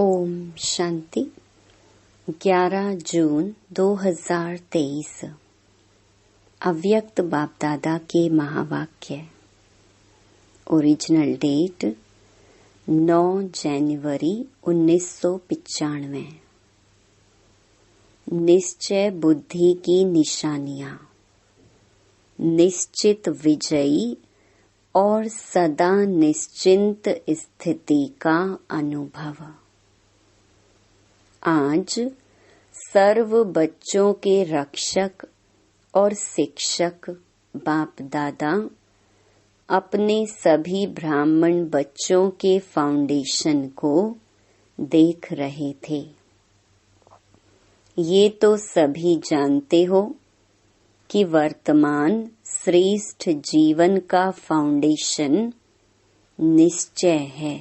ओम शांति। 11 जून 2023 अव्यक्त बाप दादा के महावाक्य। ओरिजिनल डेट 9 जनवरी 1995। निश्चय बुद्धि की निशानियां। निश्चित विजयी और सदा निश्चिंत स्थिति का अनुभव। आज सर्व बच्चों के रक्षक और शिक्षक बाप दादा अपने सभी ब्राह्मण बच्चों के फाउंडेशन को देख रहे थे। ये तो सभी जानते हो कि वर्तमान श्रेष्ठ जीवन का फाउंडेशन निश्चय है।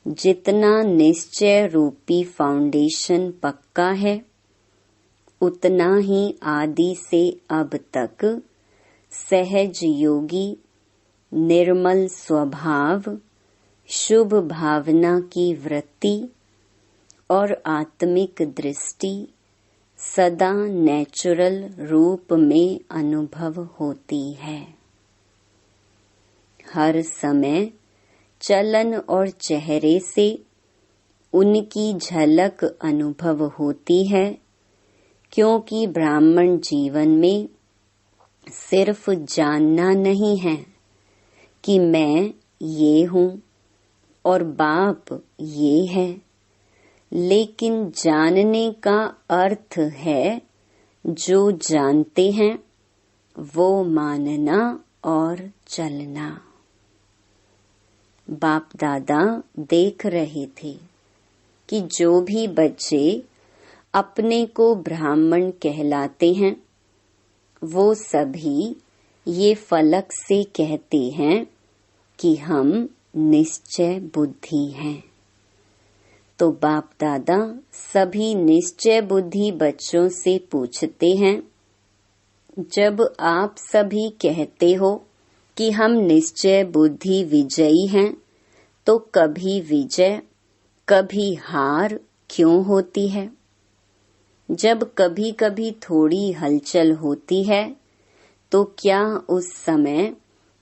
जितना निश्चय रूपी फाउंडेशन पक्का है, उतना ही आदि से अब तक सहज योगी, निर्मल स्वभाव, शुभ भावना की वृत्ति और आत्मिक दृष्टि सदा नेचुरल रूप में अनुभव होती है। हर समय चलन और चेहरे से उनकी झलक अनुभव होती है, क्योंकि ब्राह्मण जीवन में सिर्फ जानना नहीं है कि मैं ये हूँ और बाप ये है, लेकिन जानने का अर्थ है जो जानते हैं वो मानना और चलना। बाप दादा देख रहे थे कि जो भी बच्चे अपने को ब्राह्मण कहलाते हैं, वो सभी ये फलक से कहते हैं कि हम निश्चय बुद्धि हैं। तो बाप दादा सभी निश्चय बुद्धि बच्चों से पूछते हैं, जब आप सभी कहते हो कि हम निश्चय बुद्धि विजयी हैं, तो कभी विजय कभी हार क्यों होती है? जब कभी कभी थोड़ी हलचल होती है, तो क्या उस समय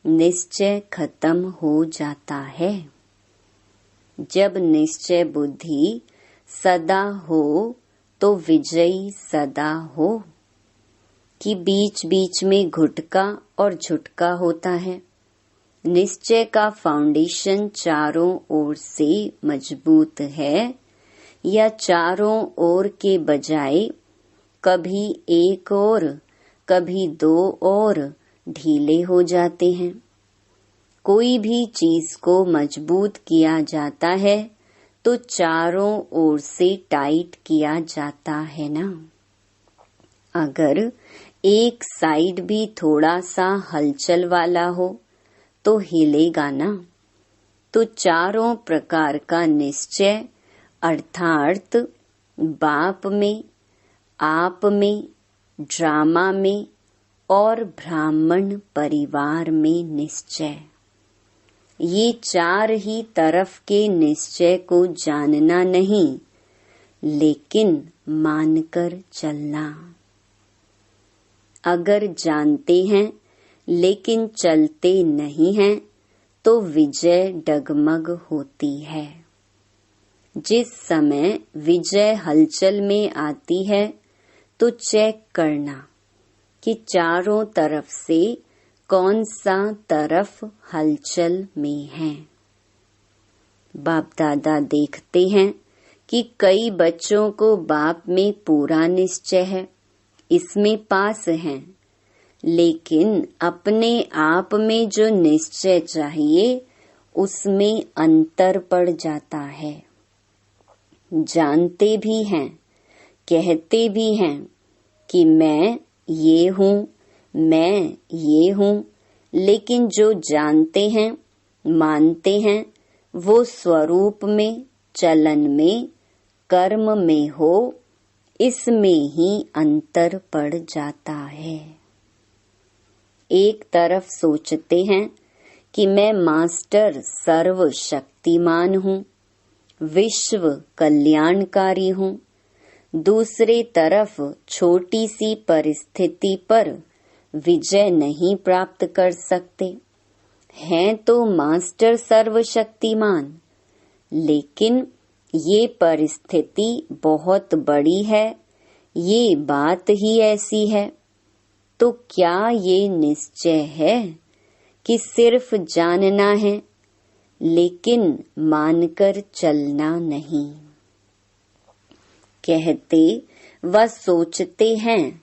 निश्चय खत्म हो जाता है? जब निश्चय बुद्धि सदा हो तो विजयी सदा हो, कि बीच बीच में घुटका और झुटका होता है। निश्चय का फाउंडेशन चारों ओर से मजबूत है, या चारों ओर के बजाय कभी एक ओर कभी दो ओर ढीले हो जाते हैं। कोई भी चीज को मजबूत किया जाता है तो चारों ओर से टाइट किया जाता है ना। अगर एक साइड भी थोड़ा सा हलचल वाला हो तो हिलेगा ना। तो चारों प्रकार का निश्चय अर्थात बाप में, आप में, ड्रामा में और ब्राह्मण परिवार में निश्चय, ये चार ही तरफ के निश्चय को जानना नहीं, लेकिन मानकर चलना। अगर जानते हैं लेकिन चलते नहीं हैं, तो विजय डगमग होती है। जिस समय विजय हलचल में आती है तो चेक करना कि चारों तरफ से कौन सा तरफ हलचल में है। बाप दादा देखते हैं कि कई बच्चों को बाप में पूरा निश्चय है, इसमें पास हैं, लेकिन अपने आप में जो निश्चय चाहिए उसमें अंतर पड़ जाता है। जानते भी हैं, कहते भी हैं कि मैं ये हूँ, मैं ये हूँ, लेकिन जो जानते हैं, मानते हैं, वो स्वरूप में, चलन में, कर्म में हो, इसमें ही अंतर पड़ जाता है। एक तरफ सोचते हैं कि मैं मास्टर सर्वशक्तिमान हूँ, विश्व कल्याणकारी हूँ, दूसरे तरफ छोटी सी परिस्थिति पर विजय नहीं प्राप्त कर सकते। हैं तो मास्टर सर्वशक्तिमान, लेकिन ये परिस्थिति बहुत बड़ी है, ये बात ही ऐसी है। तो क्या ये निश्चय है कि सिर्फ जानना है, लेकिन मानकर चलना नहीं। कहते व सोचते हैं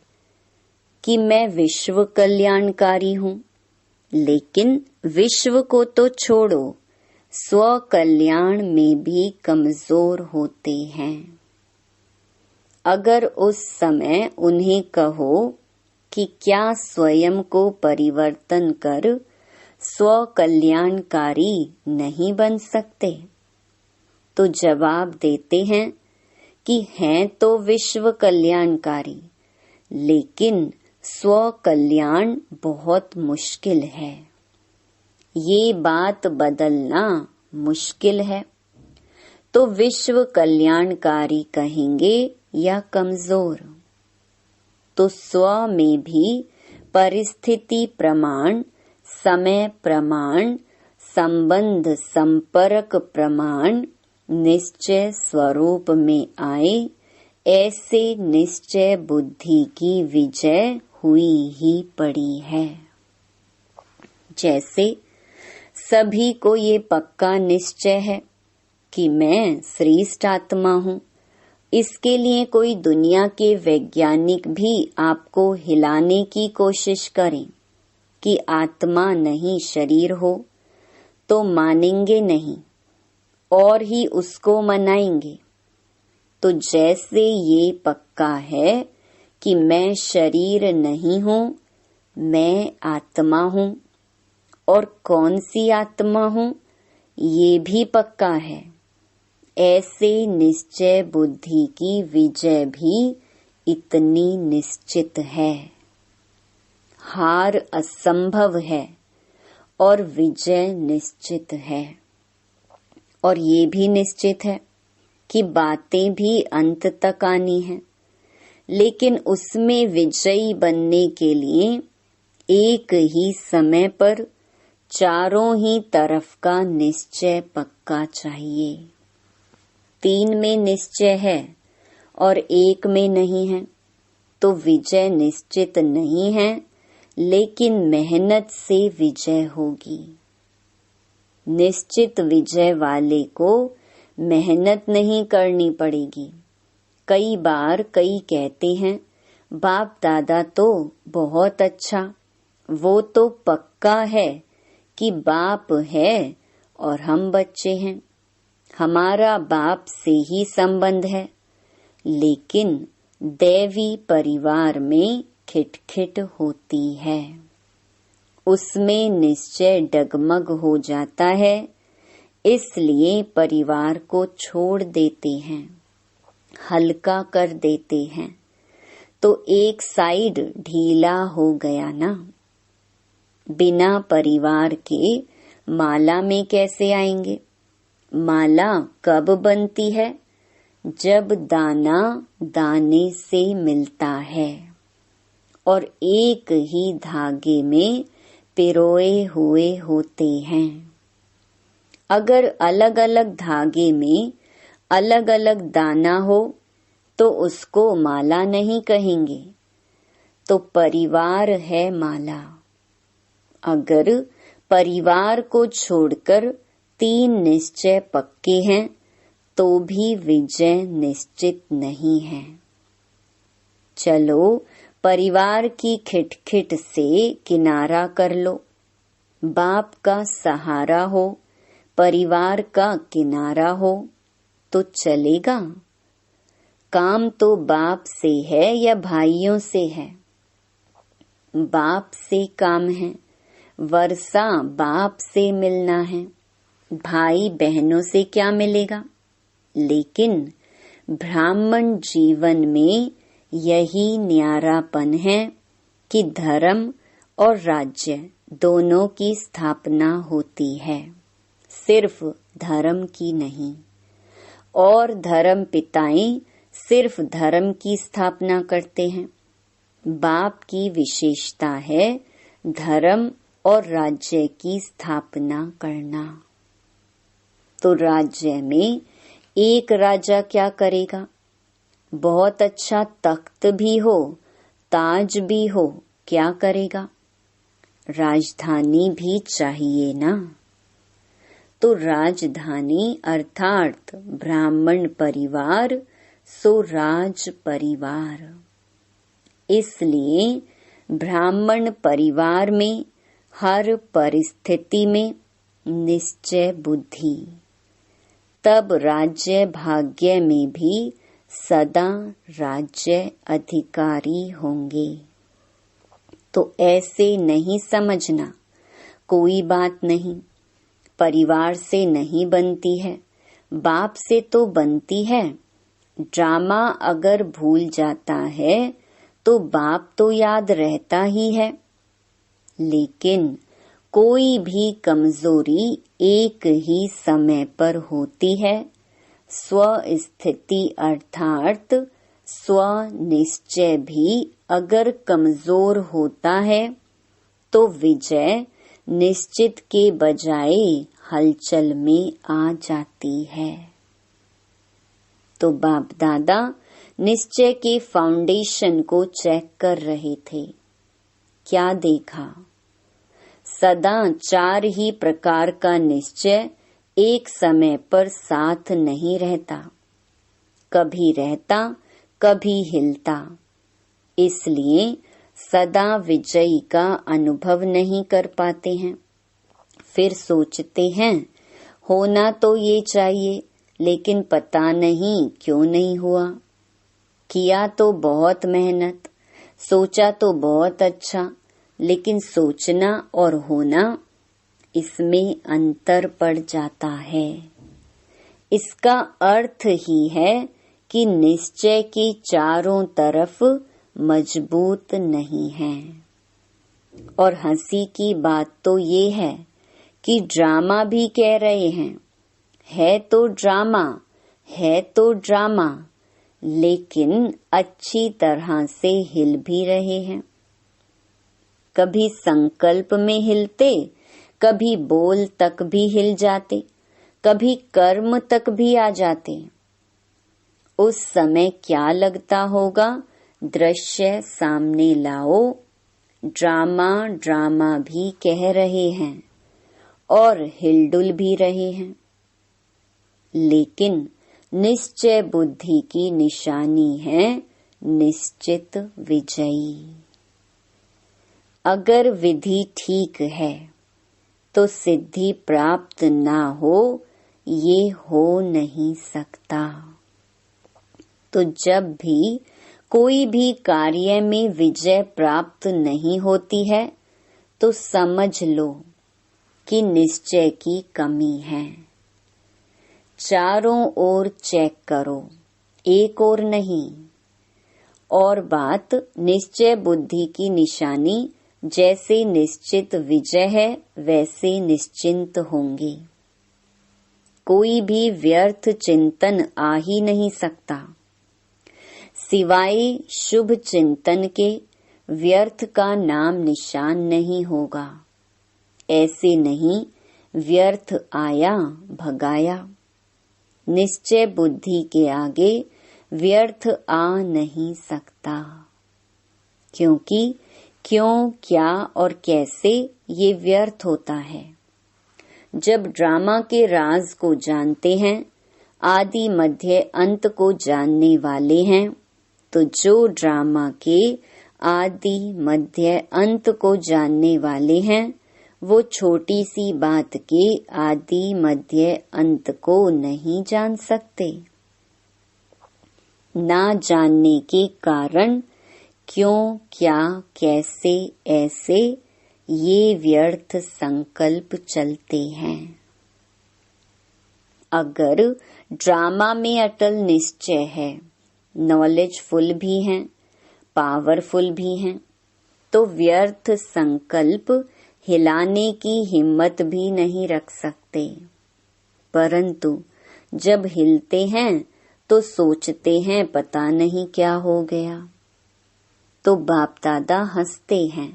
कि मैं विश्व कल्याणकारी हूँ, लेकिन विश्व को तो छोड़ो, स्व कल्याण में भी कमजोर होते हैं। अगर उस समय उन्हें कहो कि क्या स्वयं को परिवर्तन कर स्व कल्याणकारी नहीं बन सकते, तो जवाब देते हैं कि हैं तो विश्व कल्याणकारी, लेकिन स्व कल्याण बहुत मुश्किल है। ये बात बदलना मुश्किल है। तो विश्व कल्याणकारी कहेंगे या कमजोर? तो स्व में भी परिस्थिति प्रमाण, समय प्रमाण, संबंध संपर्क प्रमाण निश्चय स्वरूप में आए, ऐसे निश्चय बुद्धि की विजय हुई ही पड़ी है। जैसे सभी को ये पक्का निश्चय है कि मैं श्रेष्ठ आत्मा हूँ, इसके लिए कोई दुनिया के वैज्ञानिक भी आपको हिलाने की कोशिश करें कि आत्मा नहीं शरीर हो, तो मानेंगे नहीं और ही उसको मनाएंगे। तो जैसे ये पक्का है कि मैं शरीर नहीं हूँ, मैं आत्मा हूँ, और कौन सी आत्मा हूँ ये भी पक्का है, ऐसे निश्चय बुद्धि की विजय भी इतनी निश्चित है। हार असंभव है और विजय निश्चित है। और ये भी निश्चित है कि बातें भी अंत तक आनी हैं, लेकिन उसमें विजयी बनने के लिए एक ही समय पर चारों ही तरफ का निश्चय पक्का चाहिए। 3 में निश्चय है और 1 में नहीं है, तो विजय निश्चित नहीं है, लेकिन मेहनत से विजय होगी। निश्चित विजय वाले को मेहनत नहीं करनी पड़ेगी। कई बार कई कहते हैं, बाप दादा तो बहुत अच्छा, वो तो पक्का है कि बाप है और हम बच्चे हैं, हमारा बाप से ही संबंध है। लेकिन दैवी परिवार में खिटखिट होती है, उसमें निश्चय डगमग हो जाता है, इसलिए परिवार को छोड़ देते हैं, हल्का कर देते हैं। तो एक साइड ढीला हो गया ना। बिना परिवार के माला में कैसे आएंगे? माला कब बनती है? जब दाना दाने से मिलता है और एक ही धागे में पिरोए हुए होते हैं। अगर अलग अलग धागे में अलग अलग दाना हो तो उसको माला नहीं कहेंगे, तो परिवार है माला। अगर परिवार को छोड़कर 3 निश्चय पक्के हैं तो भी विजय निश्चित नहीं है। चलो परिवार की खिटखिट से किनारा कर लो, बाप का सहारा हो, परिवार का किनारा हो तो चलेगा। काम तो बाप से है या भाइयों से है? बाप से काम है, वर्षा बाप से मिलना है, भाई बहनों से क्या मिलेगा? लेकिन ब्राह्मण जीवन में यही न्यारापन है कि धर्म और राज्य दोनों की स्थापना होती है, सिर्फ धर्म की नहीं। और धर्म पिताएं सिर्फ धर्म की स्थापना करते हैं। बाप की विशेषता है धर्म और राज्य की स्थापना करना। तो राज्य में एक राजा क्या करेगा? बहुत अच्छा तख्त भी हो, ताज भी हो, क्या करेगा? राजधानी भी चाहिए ना। तो राजधानी अर्थात ब्राह्मण परिवार सो राज परिवार। इसलिए ब्राह्मण परिवार में हर परिस्थिति में निश्चय बुद्धि, तब राज्य भाग्य में भी सदा राज्य अधिकारी होंगे। तो ऐसे नहीं समझना, कोई बात नहीं, परिवार से नहीं बनती है, बाप से तो बनती है। ड्रामा अगर भूल जाता है तो बाप तो याद रहता ही है। लेकिन कोई भी कमजोरी एक ही समय पर होती है। स्व स्थिति अर्थात स्व निश्चय भी अगर कमजोर होता है तो विजय निश्चित के बजाय हलचल में आ जाती है। तो बाप दादा निश्चय के फाउंडेशन को चेक कर रहे थे। क्या देखा? सदा 4 ही प्रकार का निश्चय एक समय पर साथ नहीं रहता, कभी रहता कभी हिलता। इसलिए सदा विजयी का अनुभव नहीं कर पाते हैं। फिर सोचते हैं होना तो ये चाहिए, लेकिन पता नहीं क्यों नहीं हुआ। किया तो बहुत मेहनत, सोचा तो बहुत अच्छा, लेकिन सोचना और होना इसमें अंतर पड़ जाता है। इसका अर्थ ही है कि निश्चय के चारों तरफ मजबूत नहीं है। और हंसी की बात तो ये है कि ड्रामा भी कह रहे हैं, है तो ड्रामा, है तो ड्रामा, लेकिन अच्छी तरह से हिल भी रहे हैं। कभी संकल्प में हिलते, कभी बोल तक भी हिल जाते, कभी कर्म तक भी आ जाते। उस समय क्या लगता होगा? दृश्य सामने लाओ, ड्रामा ड्रामा भी कह रहे हैं और हिलडुल भी रहे हैं। लेकिन निश्चय बुद्धि की निशानी है निश्चित विजयी। अगर विधि ठीक है तो सिद्धि प्राप्त ना हो, ये हो नहीं सकता। तो जब भी कोई भी कार्य में विजय प्राप्त नहीं होती है तो समझ लो कि निश्चय की कमी है। चारों ओर चेक करो, एक ओर नहीं। और बात निश्चय बुद्धि की निशानी जैसे निश्चित विजय है वैसे निश्चिंत होंगे। कोई भी व्यर्थ चिंतन आ ही नहीं सकता। सिवाय शुभ चिंतन के व्यर्थ का नाम निशान नहीं होगा। ऐसे नहीं व्यर्थ आया भगाया। निश्चय बुद्धि के आगे व्यर्थ आ नहीं सकता, क्योंकि क्यों, क्या और कैसे ये व्यर्थ होता है। जब ड्रामा के राज को जानते हैं, आदि मध्य अंत को जानने वाले हैं, तो जो ड्रामा के आदि मध्य अंत को जानने वाले हैं, वो छोटी सी बात के आदि मध्य अंत को नहीं जान सकते। ना जानने के कारण क्यों, क्या, कैसे, ऐसे ये व्यर्थ संकल्प चलते हैं। अगर ड्रामा में अटल निश्चय है, नॉलेजफुल भी हैं, पावरफुल भी हैं, तो व्यर्थ संकल्प हिलाने की हिम्मत भी नहीं रख सकते। परंतु जब हिलते हैं तो सोचते हैं पता नहीं क्या हो गया। तो बाप दादा हंसते हैं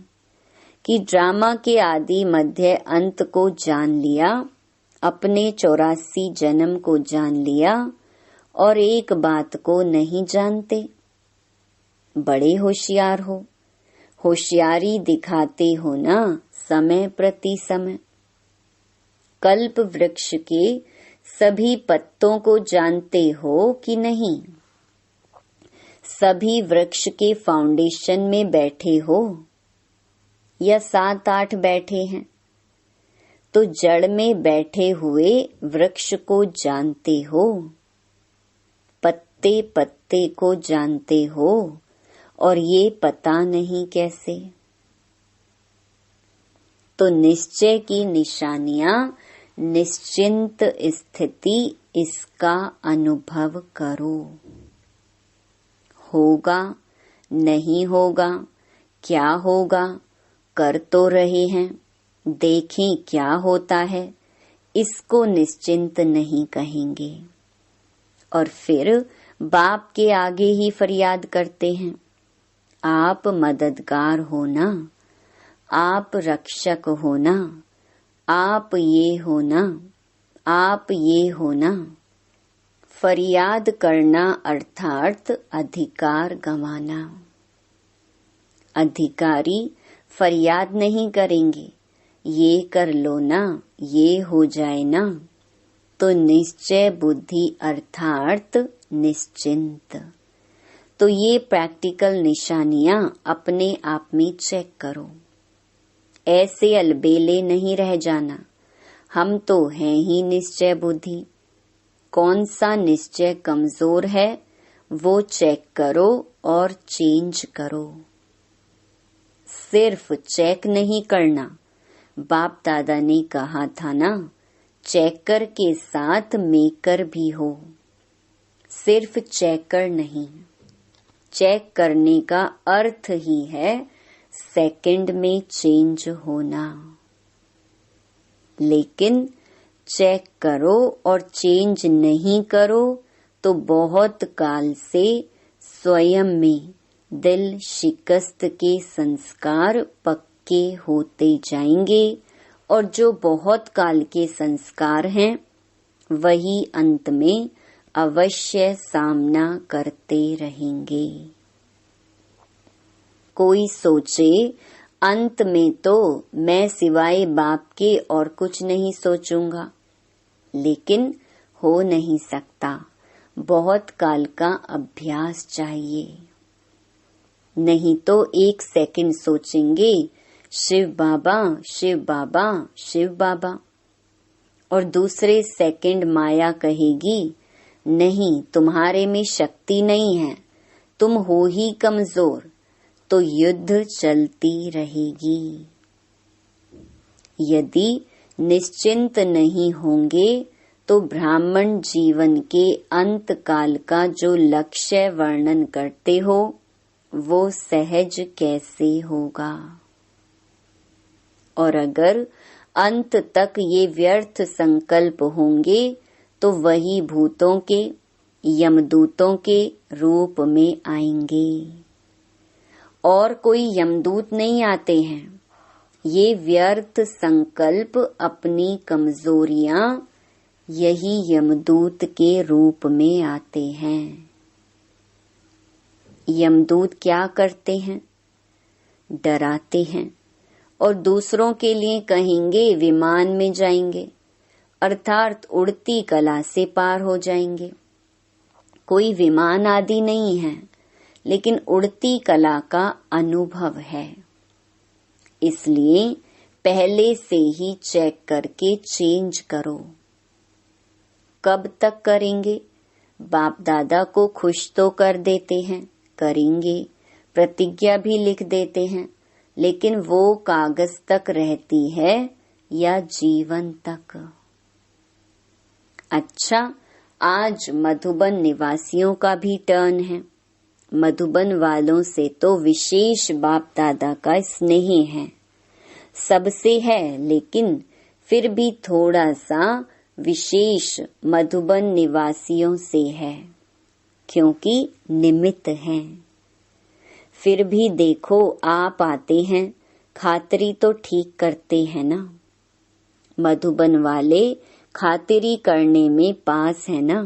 कि ड्रामा के आदि मध्य अंत को जान लिया, अपने 84 जन्म को जान लिया और एक बात को नहीं जानते। बड़े होशियार हो, होशियारी दिखाते हो ना समय प्रति समय। कल्प वृक्ष के सभी पत्तों को जानते हो कि नहीं? सभी वृक्ष के फाउंडेशन में बैठे हो या 7-8 बैठे हैं? तो जड़ में बैठे हुए वृक्ष को जानते हो, पत्ते पत्ते को जानते हो, और ये पता नहीं कैसे। तो निश्चय की निशानियां, निश्चिंत स्थिति, इसका अनुभव करो। होगा, नहीं होगा, क्या होगा, कर तो रहे हैं, देखें क्या होता है, इसको निश्चिंत नहीं कहेंगे। और फिर बाप के आगे ही फरियाद करते हैं, आप मददगार हो ना, आप रक्षक हो ना, आप ये हो ना, आप ये हो ना। फरियाद करना अर्थात अधिकार गंवाना। अधिकारी फरियाद नहीं करेंगे, ये कर लो ना, ये हो जाए ना। तो निश्चय बुद्धि अर्थात निश्चिंत। तो ये प्रैक्टिकल निशानियां अपने आप में चेक करो। ऐसे अलबेले नहीं रह जाना, हम तो हैं ही निश्चय बुद्धि। कौन सा निश्चय कमजोर है वो चेक करो और चेंज करो। सिर्फ चेक नहीं करना, बाप दादा ने कहा था ना, चेकर के साथ मेकर भी हो। सिर्फ चेकर नहीं, चेक करने का अर्थ ही है सेकंड में चेंज होना। लेकिन चेक करो और चेंज नहीं करो तो बहुत काल से स्वयं में दिल शिकस्त के संस्कार पक्के होते जाएंगे, और जो बहुत काल के संस्कार हैं वही अंत में अवश्य सामना करते रहेंगे। कोई सोचे अंत में तो मैं सिवाय बाप के और कुछ नहीं सोचूंगा, लेकिन हो नहीं सकता, बहुत काल का अभ्यास चाहिए। नहीं तो 1 सेकंड सोचेंगे शिव बाबा शिव बाबा शिव बाबा, और दूसरे सेकंड माया कहेगी नहीं, तुम्हारे में शक्ति नहीं है, तुम हो ही कमजोर। तो युद्ध चलती रहेगी। यदि निश्चिंत नहीं होंगे तो ब्राह्मण जीवन के अंत काल का जो लक्ष्य वर्णन करते हो वो सहज कैसे होगा। और अगर अंत तक ये व्यर्थ संकल्प होंगे तो वही भूतों के, यमदूतों के रूप में आएंगे। और कोई यमदूत नहीं आते हैं, ये व्यर्थ संकल्प अपनी कमजोरियां यही यमदूत के रूप में आते हैं। यमदूत क्या करते हैं? डराते हैं और दूसरों के लिए कहेंगे विमान में जाएंगे, अर्थात उड़ती कला से पार हो जाएंगे। कोई विमान आदि नहीं है, लेकिन उड़ती कला का अनुभव है। इसलिए पहले से ही चेक करके चेंज करो। कब तक करेंगे? बाप दादा को खुश तो कर देते हैं, करेंगे, प्रतिज्ञा भी लिख देते हैं, लेकिन वो कागज तक रहती है या जीवन तक? अच्छा, आज मधुबन निवासियों का भी टर्न है। मधुबन वालों से तो विशेष बाप दादा का स्नेह है, सबसे है, लेकिन फिर भी थोड़ा सा विशेष मधुबन निवासियों से है, क्योंकि निमित्त हैं। फिर भी देखो, आप आते हैं, खातिरी तो ठीक करते हैं ना। मधुबन वाले खातिरी करने में पास है ना।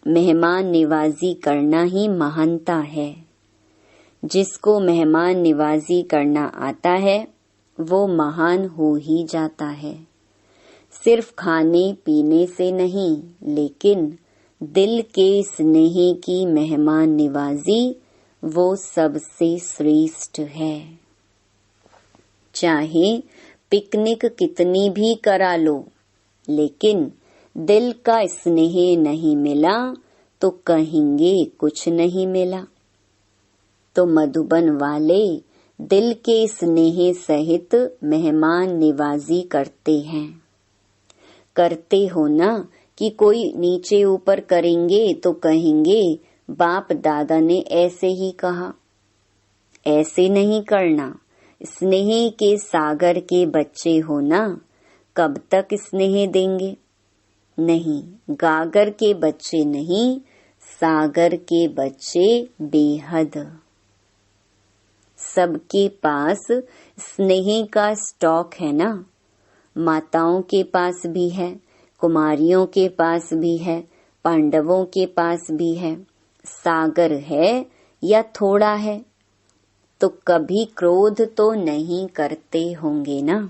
मेहमान निवाजी करना ही महानता है। जिसको मेहमान निवाजी करना आता है वो महान हो ही जाता है। सिर्फ खाने पीने से नहीं, लेकिन दिल के स्नेह की मेहमान निवाजी वो सबसे श्रेष्ठ है। चाहे पिकनिक कितनी भी करा लो, लेकिन दिल का स्नेह नहीं मिला तो कहेंगे कुछ नहीं मिला। तो मधुबन वाले दिल के स्नेह सहित मेहमान निवाजी करते हैं। करते हो ना कि कोई नीचे ऊपर करेंगे तो कहेंगे बाप दादा ने ऐसे ही कहा। ऐसे नहीं करना। स्नेह के सागर के बच्चे हो ना, कब तक स्नेह देंगे? नहीं, गागर के बच्चे नहीं, सागर के बच्चे बेहद। सबके पास स्नेह का स्टॉक है ना। माताओं के पास भी है, कुमारियों के पास भी है, पांडवों के पास भी है। सागर है या थोड़ा है, तो कभी क्रोध तो नहीं करते होंगे ना।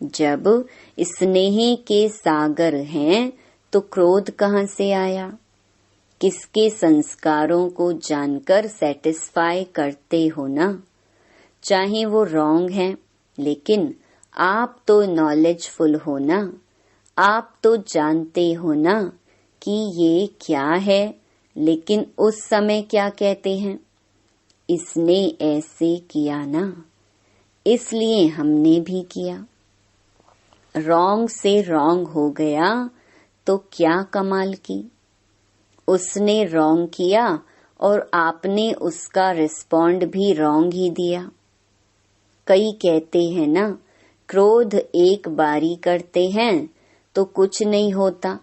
जब स्नेह के सागर हैं तो क्रोध कहाँ से आया? किसके संस्कारों को जानकर सेटिस्फाई करते हो ना। चाहे वो रॉन्ग है, लेकिन आप तो नॉलेजफुल हो ना। आप तो जानते हो ना कि ये क्या है, लेकिन उस समय क्या कहते हैं? इसने ऐसे किया ना, इसलिए हमने भी किया। रॉन्ग से रॉन्ग हो गया तो क्या कमाल की। उसने रॉन्ग किया और आपने उसका रिस्पॉन्ड भी रॉन्ग ही दिया। कई कहते हैं ना, क्रोध एक बारी करते हैं तो कुछ नहीं होता,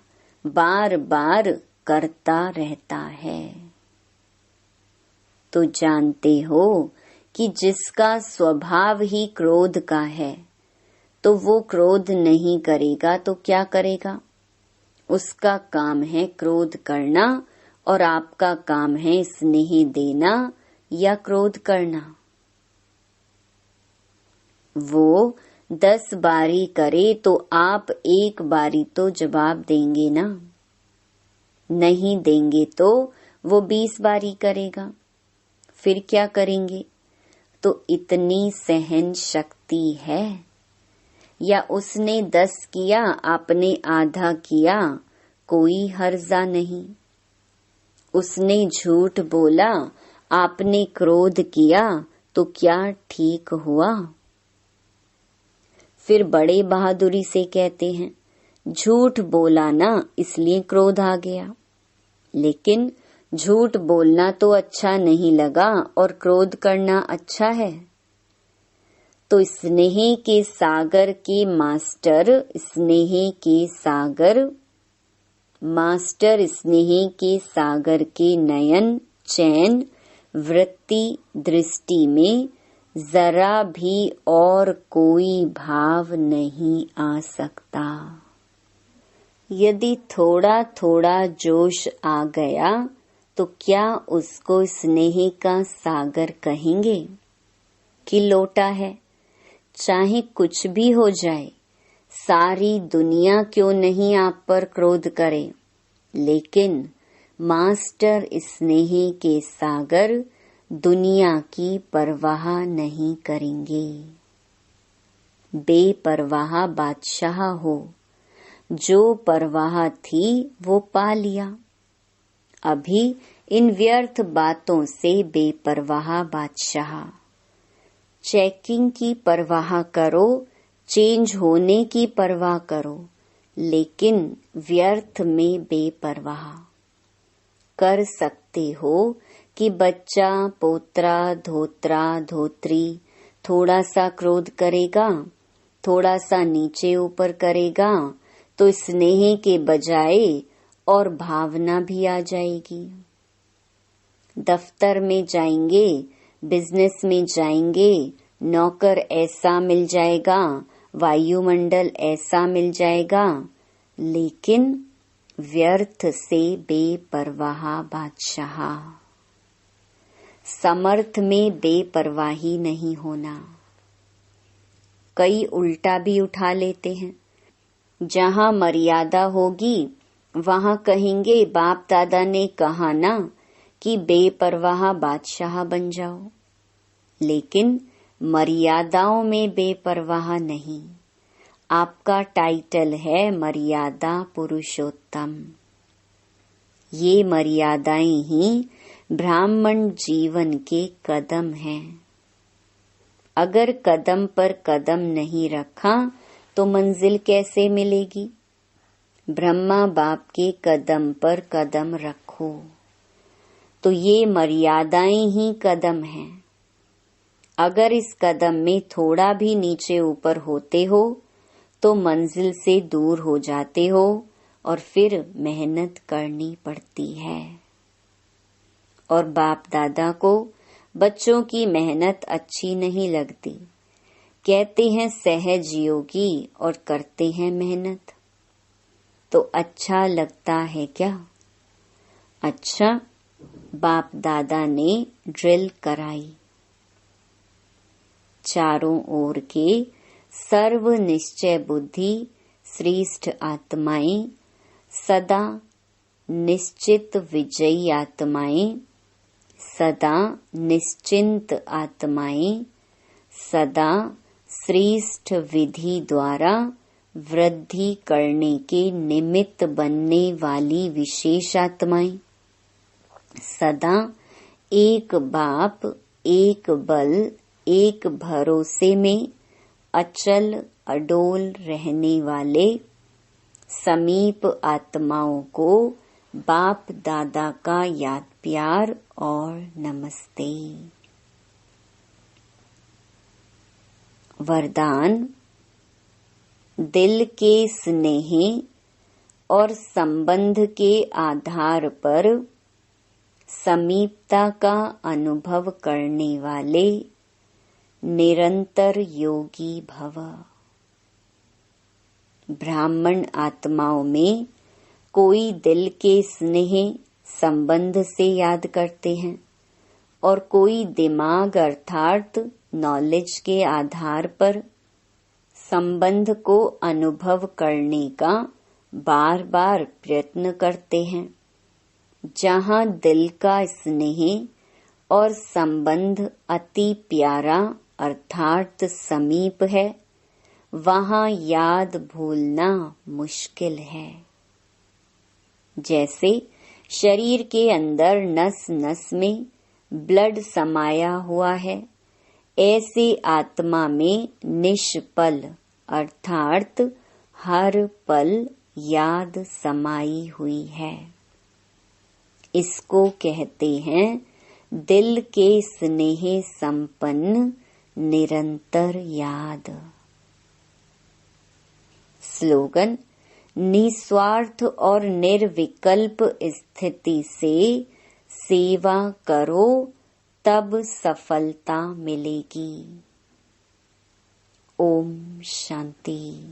बार बार करता रहता है। तो जानते हो कि जिसका स्वभाव ही क्रोध का है, तो वो क्रोध नहीं करेगा तो क्या करेगा? उसका काम है क्रोध करना और आपका काम है स्नेह देना या क्रोध करना। वो 10 बारी करे तो आप 1 बारी तो जवाब देंगे ना। नहीं देंगे तो वो 20 बारी करेगा। फिर क्या करेंगे? तो इतनी सहन शक्ति है। या उसने 10 किया, आपने आधा किया, कोई हर्जा नहीं। उसने झूठ बोला, आपने क्रोध किया, तो क्या ठीक हुआ? फिर बड़े बहादुरी से कहते हैं, झूठ बोला ना इसलिए क्रोध आ गया। लेकिन झूठ बोलना तो अच्छा नहीं लगा और क्रोध करना अच्छा है। तो स्नेह के सागर के मास्टर, स्नेह के सागर मास्टर, स्नेह के सागर के नयन, चैन, वृत्ति, दृष्टि में जरा भी और कोई भाव नहीं आ सकता। यदि थोड़ा थोड़ा जोश आ गया तो क्या उसको स्नेह का सागर कहेंगे कि लोटा है? चाहे कुछ भी हो जाए, सारी दुनिया क्यों नहीं आप पर क्रोध करे, लेकिन मास्टर स्नेह के सागर दुनिया की परवाह नहीं करेंगे। बेपरवाह बादशाह हो, जो परवाह थी वो पा लिया। अभी इन व्यर्थ बातों से बेपरवाह बादशाह। चेकिंग की परवाह करो, चेंज होने की परवाह करो, लेकिन व्यर्थ में बेपरवाह। कर सकते हो कि बच्चा, पोत्रा, धोत्रा, धोत्री थोड़ा सा क्रोध करेगा, थोड़ा सा नीचे ऊपर करेगा, तो स्नेह के बजाय और भावना भी आ जाएगी। दफ्तर में जाएंगे, बिजनेस में जाएंगे, नौकर ऐसा मिल जाएगा, वायुमंडल ऐसा मिल जाएगा, लेकिन व्यर्थ से बेपरवाह बादशाह। समर्थ में बेपरवाही नहीं होना। कई उल्टा भी उठा लेते हैं। जहाँ मर्यादा होगी वहाँ कहेंगे बाप दादा ने कहा ना कि बेपरवाह बादशाह बन जाओ, लेकिन मर्यादाओं में बेपरवाह नहीं। आपका टाइटल है मर्यादा पुरुषोत्तम। ये मर्यादाएं ही ब्राह्मण जीवन के कदम हैं। अगर कदम पर कदम नहीं रखा तो मंजिल कैसे मिलेगी? ब्रह्मा बाप के कदम पर कदम रखो, तो ये मर्यादाएं ही कदम हैं। अगर इस कदम में थोड़ा भी नीचे ऊपर होते हो तो मंजिल से दूर हो जाते हो और फिर मेहनत करनी पड़ती है। और बाप दादा को बच्चों की मेहनत अच्छी नहीं लगती। कहते हैं सहज योगी और करते हैं मेहनत। तो अच्छा लगता है क्या? अच्छा, बाप दादा ने ड्रिल कराई। चारों ओर के सर्व निश्चय बुद्धि श्रेष्ठ आत्माएं, सदा निश्चित विजयी आत्माएं, सदा निश्चिंत आत्माएं, सदा श्रेष्ठ विधि द्वारा वृद्धि करने के निमित्त बनने वाली विशेष आत्माएं, सदा एक बाप, एक बल, एक भरोसे में अचल अडोल रहने वाले समीप आत्माओं को बाप दादा का याद प्यार और नमस्ते। वरदान। दिल के स्नेह और संबंध के आधार पर समीपता का अनुभव करने वाले निरंतर योगी भव। ब्राह्मण आत्माओं में कोई दिल के स्नेह संबंध से याद करते हैं और कोई दिमाग अर्थात नॉलेज के आधार पर संबंध को अनुभव करने का बार बार प्रयत्न करते हैं। जहाँ दिल का स्नेह और संबंध अति प्यारा अर्थात समीप है, वहाँ याद भूलना मुश्किल है। जैसे शरीर के अंदर नस नस में ब्लड समाया हुआ है, ऐसे आत्मा में निष्पल अर्थात हर पल याद समाई हुई है। इसको कहते हैं दिल के स्नेह संपन्न निरंतर याद। स्लोगन। निस्वार्थ और निर्विकल्प स्थिति से सेवा करो, तब सफलता मिलेगी। ओम शांति।